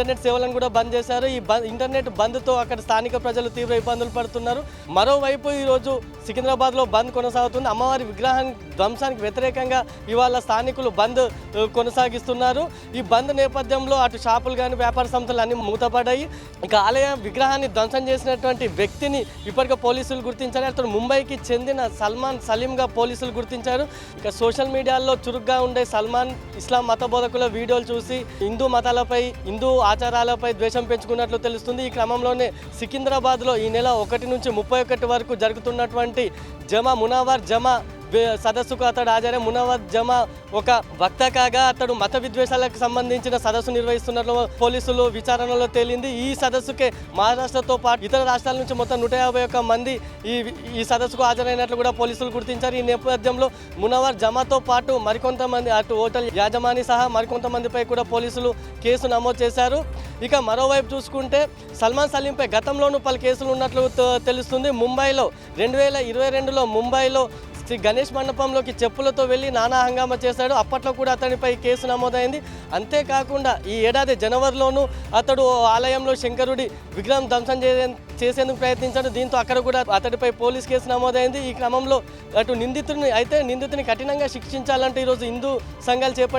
Internet సేవలను కూడా బంద్ చేశారు. ఈ ఇంటర్నెట్ బంద్తో అక్కడ స్థానిక ప్రజలు తీవ్ర ఇబ్బందులు పడుతున్నారు. మరోవైపు ఈరోజు సికింద్రాబాద్లో బంద్ కొనసాగుతుంది. అమ్మవారి విగ్రహాన్ని ధ్వంసానికి వ్యతిరేకంగా ఇవాళ స్థానికులు బంద్ కొనసాగిస్తున్నారు. ఈ బంద్ నేపథ్యంలో అటు షాపులు కానీ వ్యాపార సంస్థలు అన్ని మూతపడ్డాయి. ఇక ఆలయ విగ్రహాన్ని ధ్వంసం చేసినటువంటి వ్యక్తిని ఇప్పటికే పోలీసులు గుర్తించారు. అతను ముంబైకి చెందిన సల్మాన్ సలీంగా పోలీసులు గుర్తించారు. ఇక సోషల్ మీడియాలో చురుగ్గా ఉండే సల్మాన్ ఇస్లాం మత బోధకుల వీడియోలు చూసి హిందూ మతాలపై హిందూ ఆచారాలపై ద్వేషం పెంచుకున్నట్లు తెలుస్తుంది. ఈ క్రమంలోనే సికింద్రాబాద్లో ఈ నెల 1 నుంచి 31 వరకు జరుగుతున్నటువంటి జమా మునవ్వర్ జమా సదస్సుకు అతడు హాజరై మునవ్వర్ జమా ఒక వక్త కాగా అతడు మత విద్వేషాలకు సంబంధించిన సదస్సు నిర్వహిస్తున్నట్లు పోలీసులు విచారణలో తేలింది. ఈ సదస్సుకే మహారాష్ట్రతో పాటు ఇతర రాష్ట్రాల నుంచి మొత్తం 151 మంది ఈ సదస్సుకు హాజరైనట్లు కూడా పోలీసులు గుర్తించారు. ఈ నేపథ్యంలో మునవ్వర్ జమాతో పాటు మరికొంతమంది అటు హోటల్ యాజమాని సహా మరికొంతమందిపై కూడా పోలీసులు కేసు నమోదు చేశారు. ఇక మరోవైపు చూసుకుంటే సల్మాన్ సలీంపై గతంలోనూ పలు కేసులు ఉన్నట్లు తెలుస్తుంది. ముంబైలో 2022లో ముంబైలో శ్రీ గణేష్ మండపంలోకి చెప్పులతో వెళ్ళి నానా హంగామా చేశాడు. అప్పట్లో కూడా అతనిపై కేసు నమోదైంది. అంతేకాకుండా ఈ ఏడాది జనవరిలోనూ అతడు ఆలయంలో శంకరుడి విగ్రహం ధ్వంసం చేసేందుకు ప్రయత్నించాడు. దీంతో అక్కడ కూడా అతడిపై పోలీస్ కేసు నమోదైంది. ఈ క్రమంలో అటు నిందితుడిని కఠినంగా శిక్షించాలంటే ఈరోజు హిందూ సంఘాలు చేపట్టిన